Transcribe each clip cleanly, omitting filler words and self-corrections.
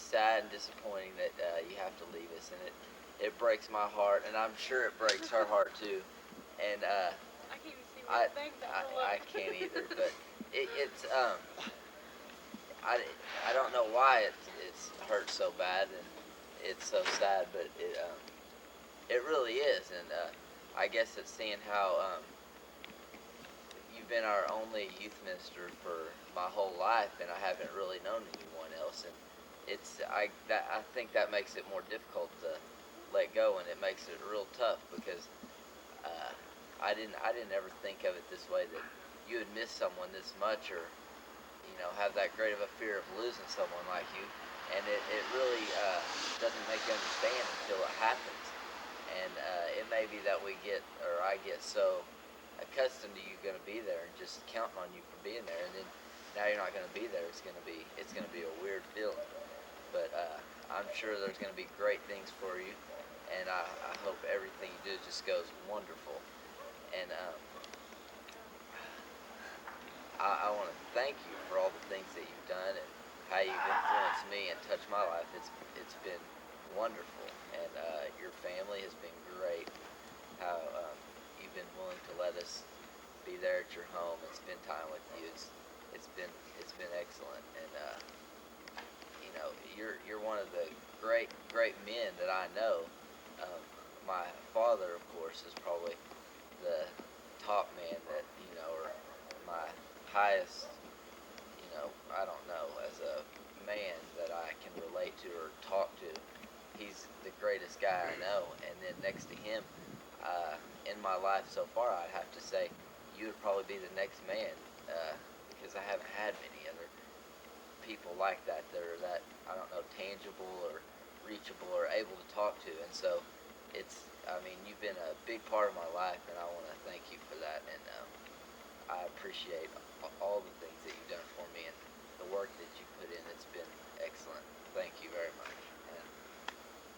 sad and disappointing that you have to leave us, and it breaks my heart, and I'm sure it breaks her heart too. And I can't even see what I can't either, but it's I don't know why it's hurt so bad, and it's so sad, but it really is, and I guess it's seeing how you've been our only youth minister for my whole life, and I haven't really known anyone else, and I think that makes it more difficult to let go, and it makes it real tough because I didn't ever think of it this way, that you would miss someone this much, or have that great of a fear of losing someone like you, and it really doesn't make you understand until it happens, and it may be that I get so accustomed to you going to be there and just counting on you for being there, and then now you're not going to be there. It's going to be a weird feeling, but I'm sure there's going to be great things for you, and I hope everything you do just goes wonderful, and I want to thank you for all the things that you've done and how you've influenced me and touched my life. It's been wonderful, and your family has been great. How you've been willing to let us be there at your home and spend time with you. It's been excellent, and you're one of the great men that I know. My father, of course, is probably the top man that or my highest, I don't know, as a man that I can relate to or talk to. He's the greatest guy I know, and then next to him, in my life so far, I'd have to say you would probably be the next man, because I haven't had many other people like that are that, I don't know, tangible or reachable or able to talk to, and so you've been a big part of my life, and I want to thank you for that, and I appreciate all the things that you've done for me and the work that you put in. It's been excellent. Thank you very much. And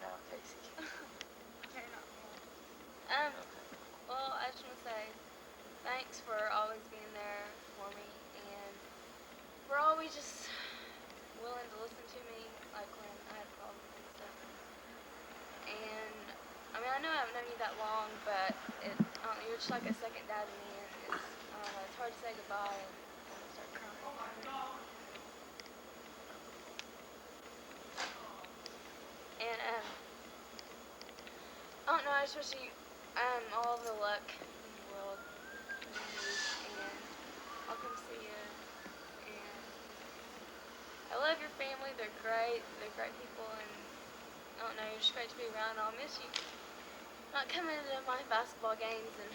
now, Casey. Okay, not okay. Well, I just want to say thanks for always being there for me, and for always just willing to listen to me, like when I had problems and stuff. And I know I haven't known you that long, but you're just like a second dad to me, and it's hard to say goodbye and start crying. And I don't know, I just wish you all the luck in the world, and I'll come see you. And I love your family. They're great people, and I don't know, you're just great to be around. I'll miss you not coming to my basketball games and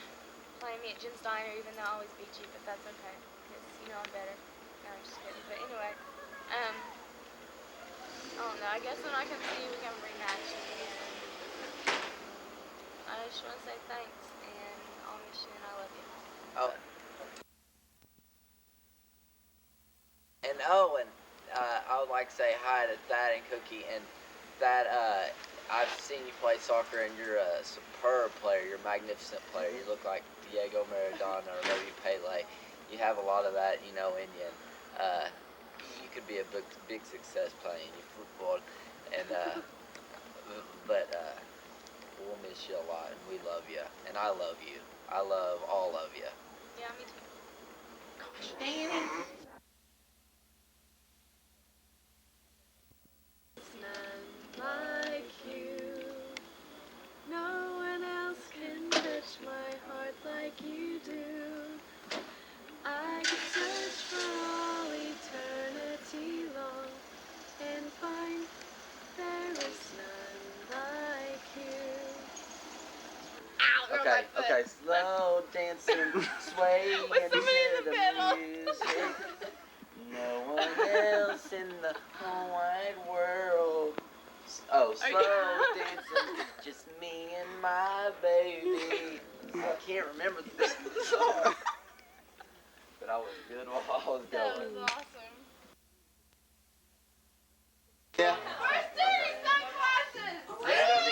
playing me at Jim's Diner, even though I always beat you, but that's okay, because I'm better. No, I'm just kidding. But anyway, I don't know, I guess when I come see you, we can rematch, and I just want to say thanks, and I'll miss you, and I love you. Oh. And I would like to say hi to Thad and Cookie, and Thad, I've seen you play soccer, and you're a superb player. You're a magnificent player. You look like Diego Maradona or maybe Pele. You have a lot of that, in you. And, you could be a big success playing football. And but we'll miss you a lot, and we love you, and I love you. I love all of you. Yeah, me too. Gosh, dang it. Like you, no one else can touch my heart like you do. I could search for all eternity long and find there is none like you. Okay, slow dancing, swaying With somebody in the middle. music. No one else in the whole wide world. Oh, slow dancing, just me and my baby. I can't remember the song, but I was good while I was going. That was awesome. Yeah. Where's Stevie? Sunglasses!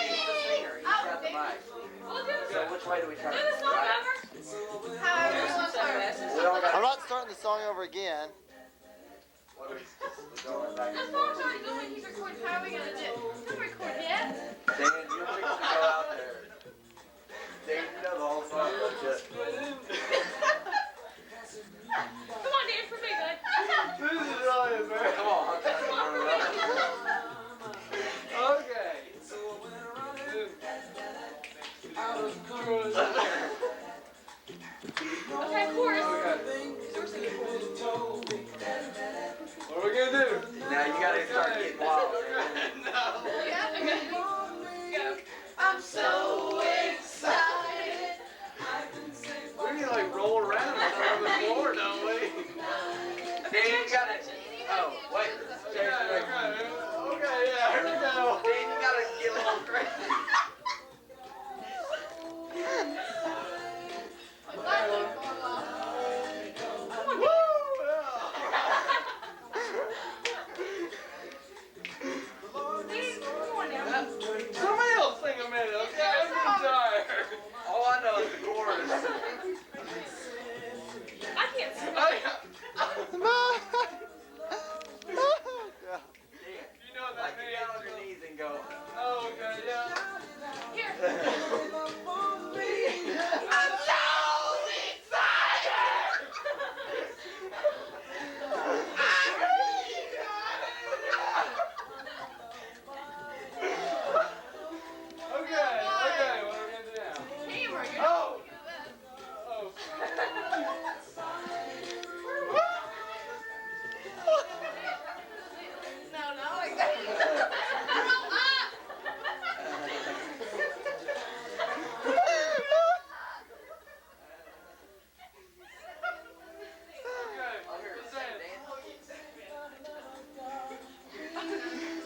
He's the singer. He's got the mic. So which way do we turn? Do the song over? However you want to. I'm not starting the song over again. What are we going back? The song's already going. He's recording however they start getting wild. I'm so excited. We need to like roll around on the floor, don't we? Dan, you gotta. Oh, wait. Okay, yeah, here we go. Dan, you gotta get a little crazy. Somebody else sing a minute, okay? I'm getting tired. All I know is the chorus. I can't sing. You know that Like, get down on your knees and go. Oh, okay, yeah. Here. I'm so excited. Okay, what are we gonna do now? Hammer, you're Oh! Oh. no, like that. Grow up.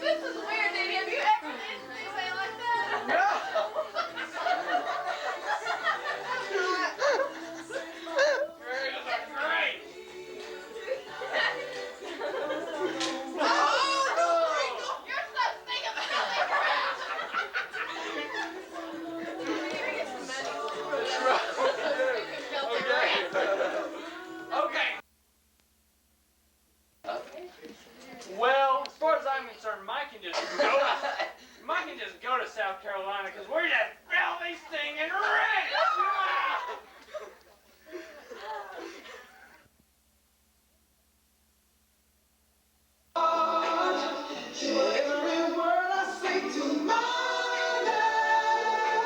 This is weird, Danny. Have you ever danced anything like that? Great. You're so sick of silly crap. Maybe get some Okay. Well, as far as I'm concerned, Mike can just go to South Carolina because we're just filthy, stinging rich. Every word I say to my love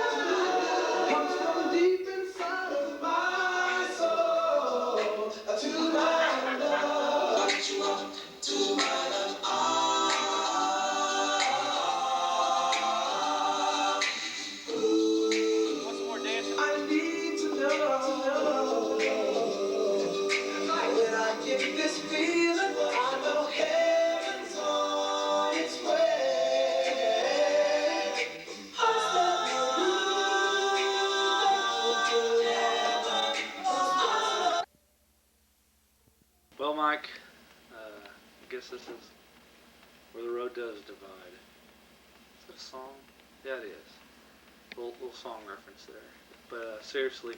comes from deep inside of my soul. To my love, to my love. What's more dancing? I need to know when I get this feeling, I know heaven's on its way. Well, Mike, I guess this is where the road does divide. Is that a song? Yeah, it is. Little song reference there. But seriously,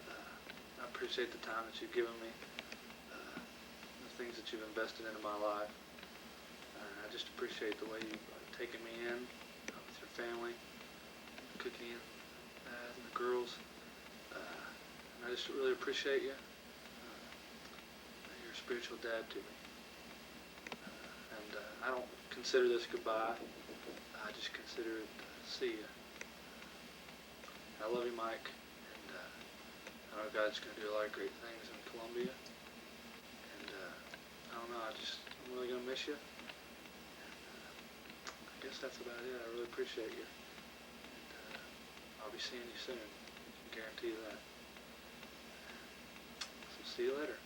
I appreciate the time that you've given me, the things that you've invested into my life. I just appreciate the way you've taken me in with your family, Cookie and the girls. And I just really appreciate you. You're a spiritual dad to me. And I don't consider this goodbye. I just consider it see ya. I love you, Mike, and I know God's going to do a lot of great things in Columbia, and I don't know, I'm really going to miss you, and I guess that's about it. I really appreciate you, and I'll be seeing you soon, I can guarantee you that. So see you later.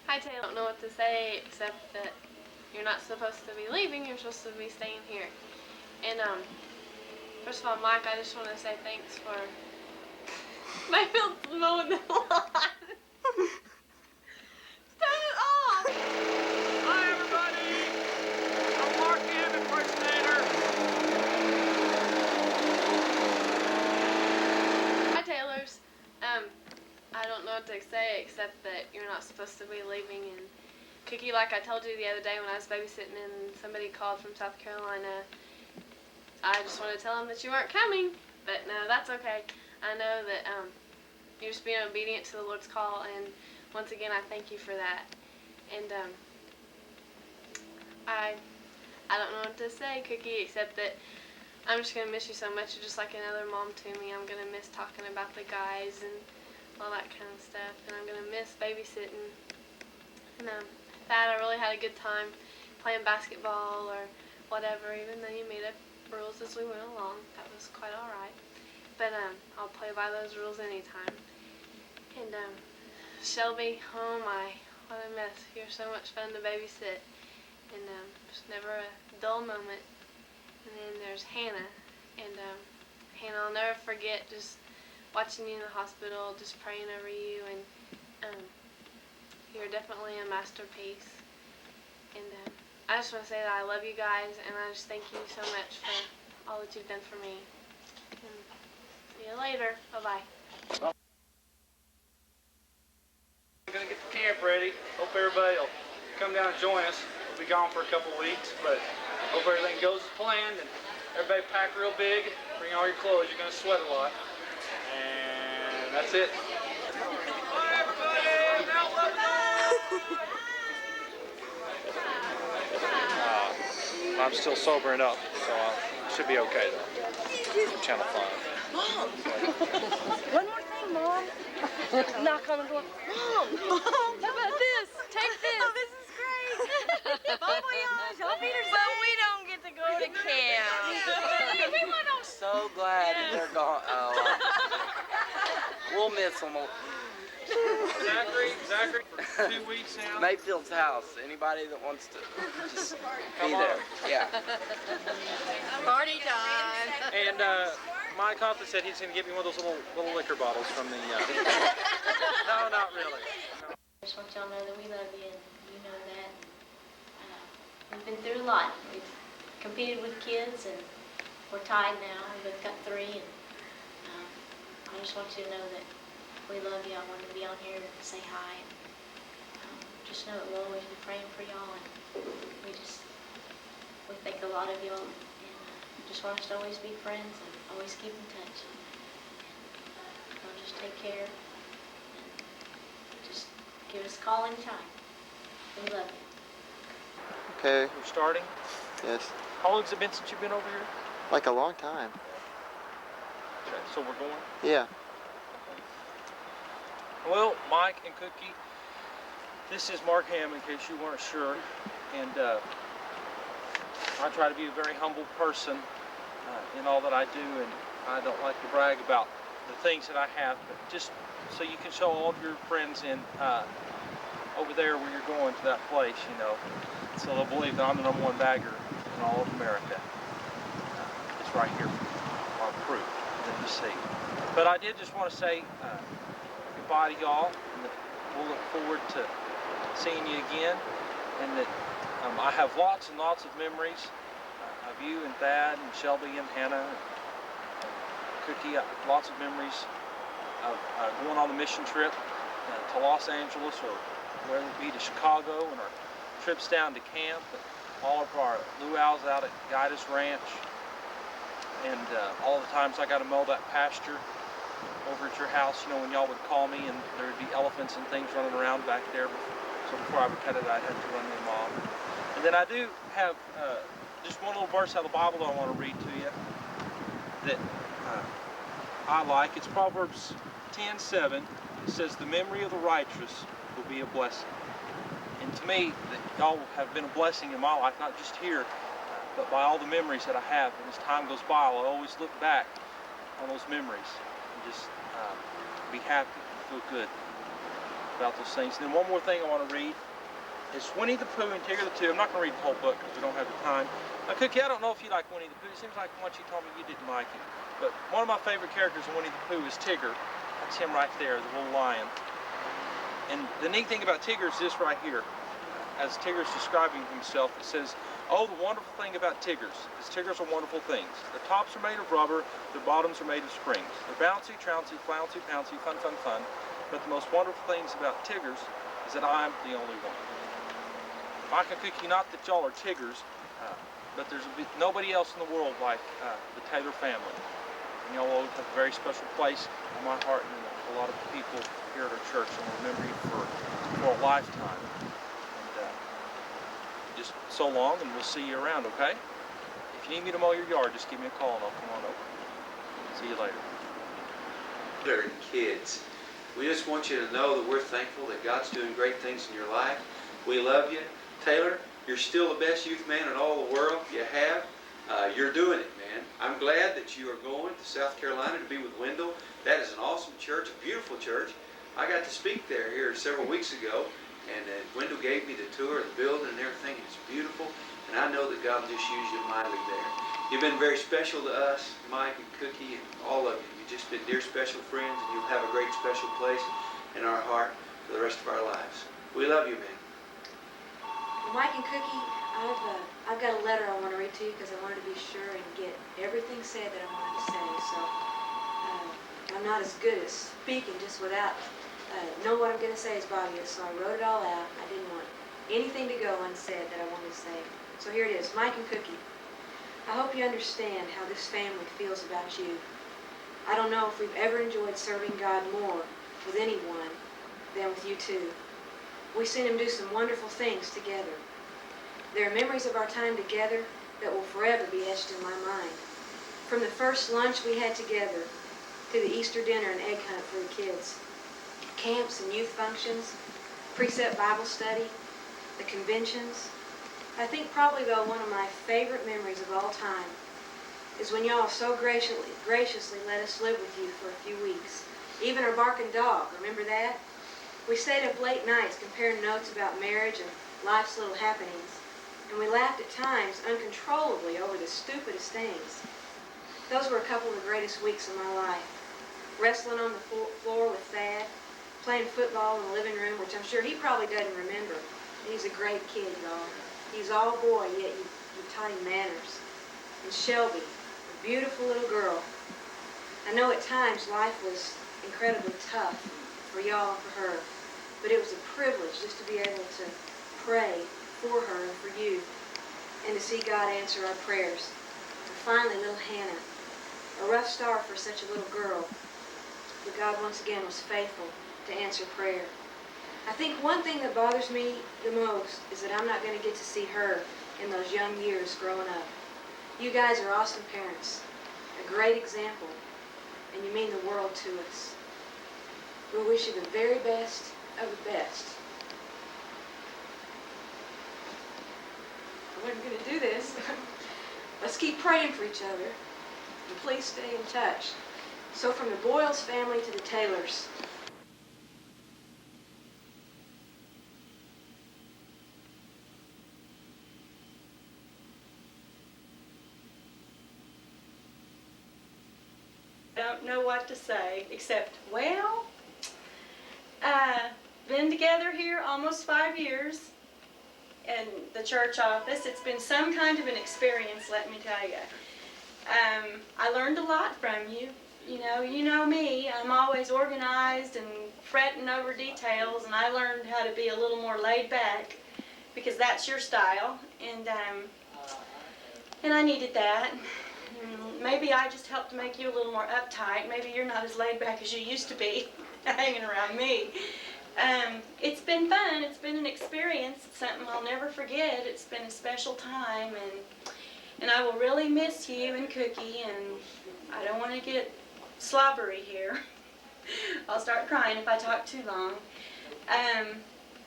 Hi, Taylor. I don't know what to say except that you're not supposed to be leaving. You're supposed to be staying here. And first of all, Mike, I just want to say thanks for my field mowing the lawn. Turn it off. Hi, everybody. I'm Mark M. impersonator. Hi, Taylors. I don't know what to say except that you're not supposed to be leaving. And Cookie, like I told you the other day when I was babysitting and somebody called from South Carolina, I just wanted to tell them that you weren't coming. But no, that's okay. I know that you're just being obedient to the Lord's call, and once again, I thank you for that. And I don't know what to say, Cookie, except that I'm just gonna miss you so much. You're just like another mom to me. I'm gonna miss talking about the guys and all that kind of stuff, and I'm gonna miss babysitting. And Thad, I really had a good time playing basketball or whatever, even though you made up rules as we went along. That was quite alright. But I'll play by those rules anytime. And Shelby, oh my, what a mess. You're so much fun to babysit. And there's never a dull moment. And then there's Hannah. And Hannah, I'll never forget just watching you in the hospital, just praying over you. And you're definitely a masterpiece. And I just want to say that I love you guys, and I just thank you so much for all that you've done for me. And see you later. Bye-bye. We're going to get the camp ready. Hope everybody will come down and join us. We'll be gone for a couple of weeks, but hope everything goes as planned, and everybody pack real big. Bring all your clothes. You're going to sweat a lot. And that's it. I'm still sobering up, so it should be okay though. Channel 5. Mom! One more thing, Mom. Knock on the door. Mom! How about this? Take this. Oh, this is great. Bon voyage. I'll feed her. But we don't get to go to camp. We want to. So glad that they're gone. Oh, we'll miss them. Zachary, 2 weeks now. Mayfield's house. Anybody that wants to just be there. Yeah. Party time. And Mike Hoffman said he's going to give me one of those little liquor bottles from the. No, not really. I just want y'all to know that we love you, and you know that. We've been through a lot. We've competed with kids, and we're tied now. We've both got 3, and I just want you to know that we love you. I wanted to be on here to say hi, and just know that we'll always be praying for y'all, and we think a lot of y'all, and just want us to always be friends and always keep in touch. And y'all just take care, and just give us a call anytime. We love you. Okay, We're starting. yes. How long has it been since you've been over here? Like a long time. Okay, so we're going. Yeah. Well, Mike and Cookie, this is Mark Ham, in case you weren't sure, and I try to be a very humble person in all that I do, and I don't like to brag about the things that I have, but just so you can show all of your friends in over there where you're going to that place, you know, so they'll believe that I'm the #1 bagger in all of America. It's right here on proof, that you see. But I did just want to say goodbye to y'all, and that we'll look forward to seeing you again, and that I have lots and lots of memories of you and Thad and Shelby and Hannah and Cookie. Lots of memories of going on the mission trip to Los Angeles, or whether it be to Chicago, and our trips down to camp, and all of our luau's out at Guidus Ranch, and all the times I got to mow that pasture over at your house, you know, when y'all would call me and there would be elephants and things running around back there. So before I would cut it, I'd have to run them off. And then I do have just one little verse out of the Bible that I want to read to you that I like. It's Proverbs 10:7. It says, "The memory of the righteous will be a blessing." And to me, that y'all have been a blessing in my life, not just here, but by all the memories that I have. And as time goes by, I'll always look back on those memories and just be happy and feel good about those things. And then one more thing I want to read is Winnie the Pooh and Tigger the Two. I'm not going to read the whole book because we don't have the time. Now, Cookie, I don't know if you like Winnie the Pooh. It seems like once you told me you didn't like him. But one of my favorite characters in Winnie the Pooh is Tigger. That's him right there, the little lion. And the neat thing about Tigger is this right here. As Tigger's describing himself, it says, "Oh, the wonderful thing about Tiggers is Tiggers are wonderful things. Their tops are made of rubber, their bottoms are made of springs. They're bouncy, trouncy, flouncy, pouncy, fun, fun, fun. But the most wonderful things about Tiggers is that I'm the only one." Mike and Cookie, not that y'all are Tiggers, but there's nobody else in the world like the Taylor family. And y'all always have a very special place in my heart, and a lot of people here at our church, and will remember you for a lifetime. Just so long, and we'll see you around, okay? If you need me to mow your yard, just give me a call and I'll come on over. See you later. Dear kids, we just want you to know that we're thankful that God's doing great things in your life. We love you. Taylor, You're still the best youth man in all the world. You have. You're doing it, man. I'm glad that you are going to South Carolina to be with Wendell. That is an awesome church, a beautiful church. I got to speak there here several weeks ago, and Wendell gave me the tour of the building and everything. It's beautiful, and I know that God will just use you mightily there. You've been very special to us, Mike and Cookie, and all of you. You've just been dear special friends, and you'll have a great special place in our heart for the rest of our lives. We love you, man. Mike and Cookie, I've got a letter I want to read to you because I wanted to be sure and get everything said that I wanted to say. So I'm not as good at speaking just without know what I'm going to say as Bobby is. So I wrote it all out. I didn't want anything to go unsaid that I wanted to say. So here it is, Mike and Cookie. I hope you understand how this family feels about you. I don't know if we've ever enjoyed serving God more with anyone than with you two. We seen him do some wonderful things together. There are memories of our time together that will forever be etched in my mind. From the first lunch we had together to the Easter dinner and egg hunt for the kids, camps and youth functions, precept Bible study, the conventions. I think probably though one of my favorite memories of all time is when y'all so graciously let us live with you for a few weeks. Even our barking dog, remember that? We stayed up late nights comparing notes about marriage and life's little happenings, and we laughed at times uncontrollably over the stupidest things. Those were a couple of the greatest weeks of my life. Wrestling on the floor with Thad, playing football in the living room, which I'm sure he probably doesn't remember. And he's a great kid, y'all. He's all boy, yet you taught him manners. And Shelby, a beautiful little girl. I know at times life was incredibly tough for y'all and for her, but it was a privilege just to be able to pray for her and for you, and to see God answer our prayers. And finally, little Hannah, a rough start for such a little girl, but God once again was faithful to answer prayer. I think one thing that bothers me the most is that I'm not going to get to see her in those young years growing up. You guys are awesome parents, a great example, and you mean the world to us. We wish you the very best of the best. I wasn't going to do this. Let's keep praying for each other, and please stay in touch. So from the Boyles family to the Taylors. I don't know what to say except, well, been together here almost 5 years in the church office. It's been some kind of an experience, let me tell you. I learned a lot from you. You know me. I'm always organized and fretting over details, and I learned how to be a little more laid back because that's your style, and I needed that. Maybe I just helped make you a little more uptight. Maybe you're not as laid back as you used to be hanging around me. It's been fun. It's been an experience. It's something I'll never forget. It's been a special time, and I will really miss you and Cookie, and I don't want to get slobbery here. I'll start crying if I talk too long.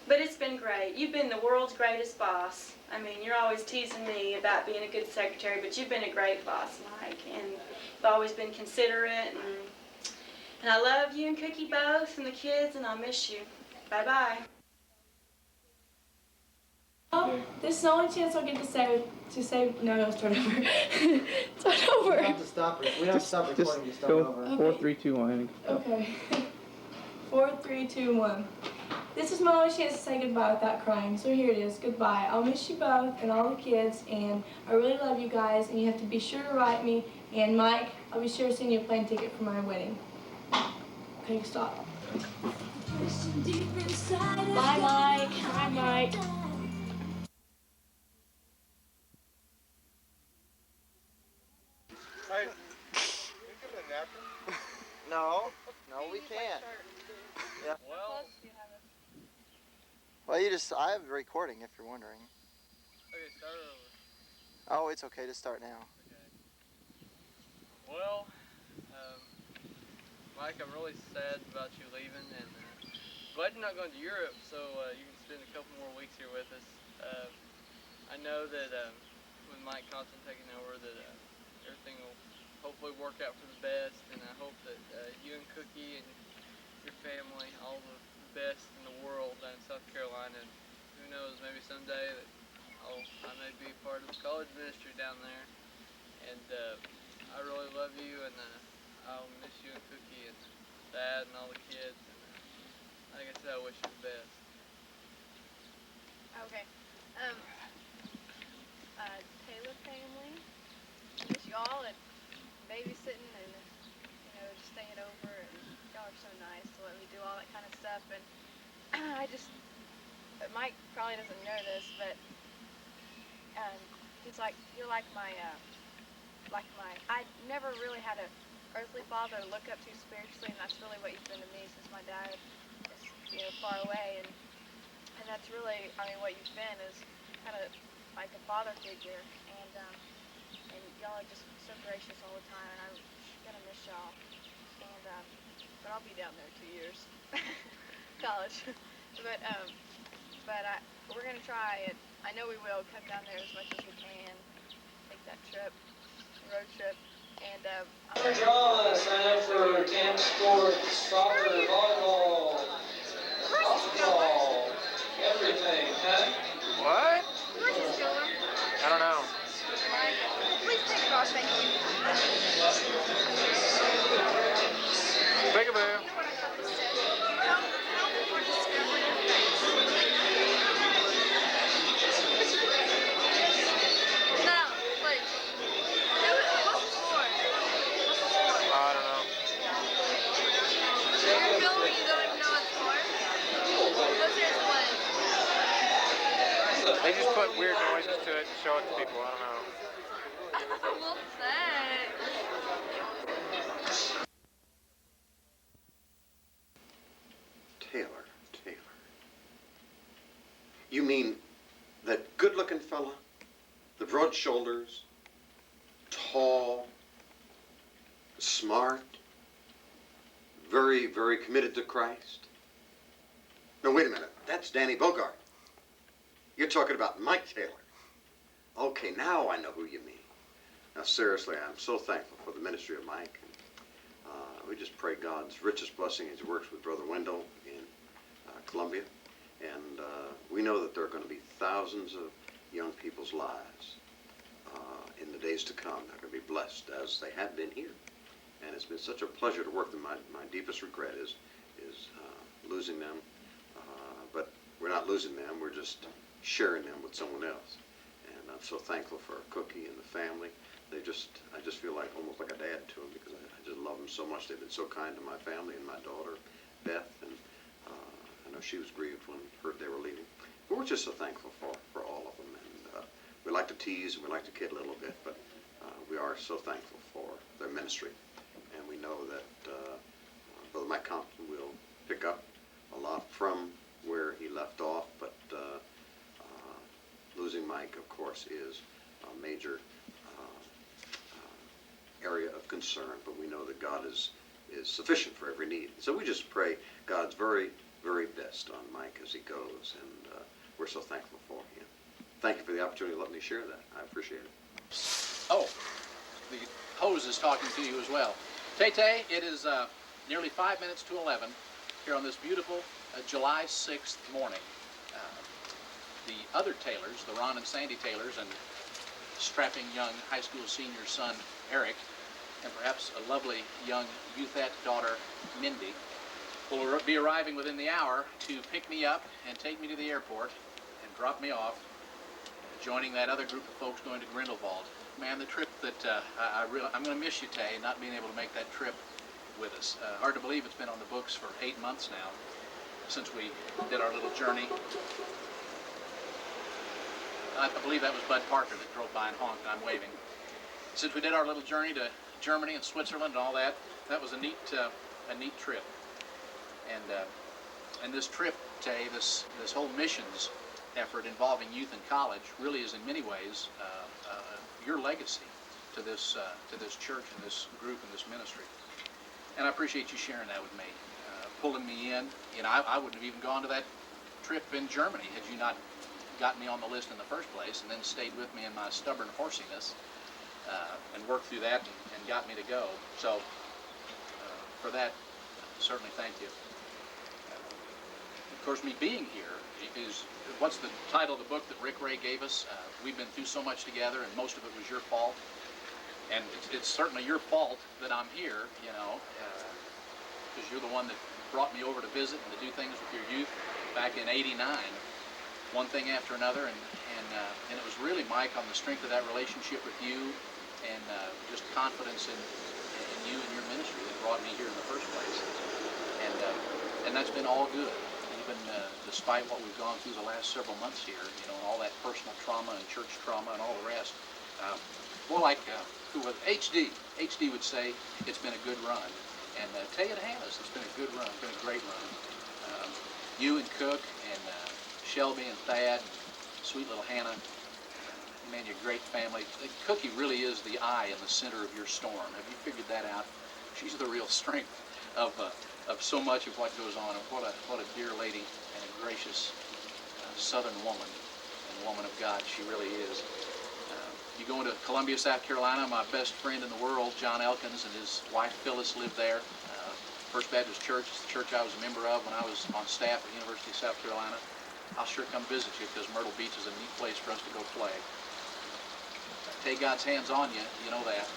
But it's been great. You've been the world's greatest boss. I mean, you're always teasing me about being a good secretary, but you've been a great boss, Mike, and you've always been considerate, and I love you and Cookie both and the kids, and I'll miss you. Bye-bye. Oh, this is the only chance I'll get to say, no, start over. Start over. We have to stop it. We have to stop recording to start over. Okay. 4, 3, 2, 1. Okay. 4, 3, 2, 1. This is my only chance to say goodbye without crying, so here it is. Goodbye. I'll miss you both and all the kids, and I really love you guys, and you have to be sure to write me. And Mike, I'll be sure to send you a plane ticket for my wedding. Okay, stop. Bye, Mike. Bye, Mike. No, we can't. Yeah. Well, I have a recording if you're wondering. Okay, start over. Oh, it's okay to start now. Okay. Well, Mike, I'm really sad about you leaving, and glad you're not going to Europe, so you can spend a couple more weeks here with us. I know that with Mike Compton taking over, that everything will hopefully work out for the best, and I hope that you and Cookie and your family, all the best in the world down in South Carolina, and who knows, maybe someday that I may be part of the college ministry down there. And I really love you, and I'll miss you and Cookie and Dad and all the kids. And like I said, I wish you the best. Okay. Taylor family, miss y'all and babysitting and just staying over, and y'all are so nice to let me do all that kind of stuff. And Mike probably doesn't know this, but you're like my I never really had a earthly father to look up to spiritually, and that's really what you've been to me since my dad is far away, and that's really, what you've been is kind of like a father figure, and y'all are just so gracious all the time, and I'm gonna miss y'all, and but I'll be down there 2 years, college, but we're gonna try it. I know we will come down there as much as we can, take that trip, road trip, and Y'all sign up for camp sports, soccer, volleyball, softball, everything, huh? What? where's this going? I don't know. Please take it off, thank you. Peekaboo. You know what I thought this said? Help or discovery of faith. No, please. What's this for? I don't know. You're filming, you don't even know what it's for? What's yours what? They just put weird noises to it and show it to people. I don't know. Well, thanks. Taylor. You mean that good-looking fella? The broad shoulders, tall, smart, very, very committed to Christ? No, wait a minute. That's Danny Bogart. You're talking about Mike Taylor. Okay, now I know who you mean. Now, seriously, I'm so thankful for the ministry of Mike. We just pray God's richest blessing as he works with Brother Wendell in Columbia. And we know that there are going to be thousands of young people's lives in the days to come that are going to be blessed as they have been here. And it's been such a pleasure to work with them. My deepest regret is losing them. But we're not losing them. We're just sharing them with someone else. And I'm so thankful for Cookie and the family. I just feel like almost like a dad to them, because I just love them so much. They've been so kind to my family and my daughter, Beth, and I know she was grieved when heard they were leaving. But we're just so thankful for all of them. And we like to tease and we like to kid a little bit, but we are so thankful for their ministry. And we know that Brother Mike Compton will pick up a lot from where he left off, but losing Mike, of course, is a major area of concern, but we know that God is sufficient for every need. So we just pray God's very, very best on Mike as he goes, and we're so thankful for him. Thank you for the opportunity to let me share that. I appreciate it. Oh, the hose is talking to you as well. Tay-Tay, it is nearly 5 minutes to 11 here on this beautiful July 6th morning. The other Taylors, the Ron and Sandy Taylors, and strapping young high school senior son Eric, and perhaps a lovely young youthette daughter Mindy, will be arriving within the hour to pick me up and take me to the airport and drop me off, joining that other group of folks going to Grindelwald. Man, the trip that I'm going to miss you, Tay, not being able to make that trip with us. Hard to believe it's been on the books for 8 months now since we did our little journey. I believe that was Bud Parker that drove by and honked, and I'm waving. Since we did our little journey to Germany and Switzerland and all that, that was a neat trip. And this trip, Tay, this whole missions effort involving youth in college really is in many ways your legacy to this church and this group and this ministry. And I appreciate you sharing that with me, pulling me in. You know, I wouldn't have even gone to that trip in Germany had you not got me on the list in the first place, and then stayed with me in my stubborn horsiness, and worked through that and got me to go. So for that, certainly thank you. Of course, me being here is, what's the title of the book that Rick Ray gave us? We've been through so much together, and most of it was your fault. And it's certainly your fault that I'm here, you know, because you're the one that brought me over to visit and to do things with your youth back in '89, one thing after another. And it was really, Mike, on the strength of that relationship with you and just confidence in you and your ministry that brought me here in the first place. And that's been all good, even despite what we've gone through the last several months here, you know, and all that personal trauma and church trauma and all the rest. More like who was HD would say it's been a good run, and tell you it has. It's been a good run. It's been a great run. You and Cook and Shelby and Thad, and sweet little Hannah. Man, you're a great family. Cookie really is the eye in the center of your storm. Have you figured that out? She's the real strength of so much of what goes on. And what a dear lady and a gracious Southern woman and woman of God she really is. You go into Columbia, South Carolina, my best friend in the world, John Elkins, and his wife Phyllis live there. First Baptist Church is the church I was a member of when I was on staff at the University of South Carolina. I'll sure come visit you because Myrtle Beach is a neat place for us to go play. Take God's hands on you, you know that.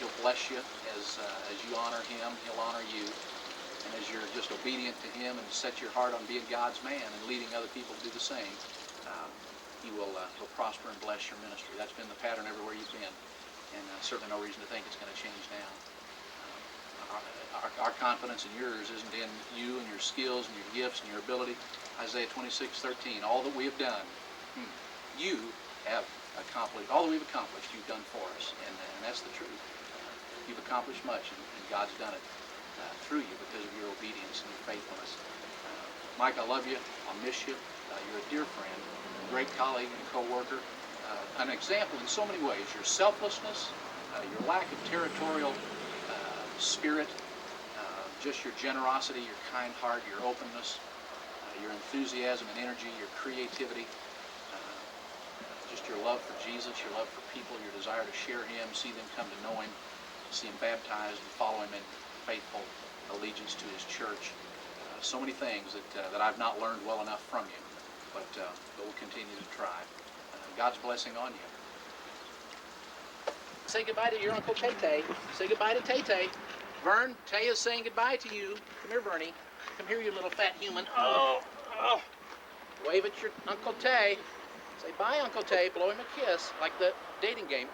He'll bless you as you honor Him, He'll honor you. And as you're just obedient to Him and set your heart on being God's man and leading other people to do the same, He will prosper and bless your ministry. That's been the pattern everywhere you've been, and certainly no reason to think it's going to change now. Our confidence in yours isn't in you and your skills and your gifts and your ability. Isaiah 26:13, all that we have done, you have accomplished. All that we've accomplished, you've done for us, and that's the truth. You've accomplished much, and God's done it through you because of your obedience and your faithfulness. Mike, I love you. I'll miss you. You're a dear friend, a great colleague and co-worker, an example in so many ways. Your selflessness, your lack of territorial spirit, just your generosity, your kind heart, your openness, your enthusiasm and energy, your creativity, just your love for Jesus, your love for people, your desire to share Him, see them come to know Him, see Him baptized and follow Him in faithful allegiance to His church. So many things that I've not learned well enough from you, but we'll continue to try. God's blessing on you. Say goodbye to your Uncle Tay-Tay. Say goodbye to Tay-Tay. Vern, Tay is saying goodbye to you. Come here, Bernie. Come here, you little fat human. Oh. Wave at your Uncle Tay. Say bye, Uncle Tay. Blow him a kiss, like the dating game.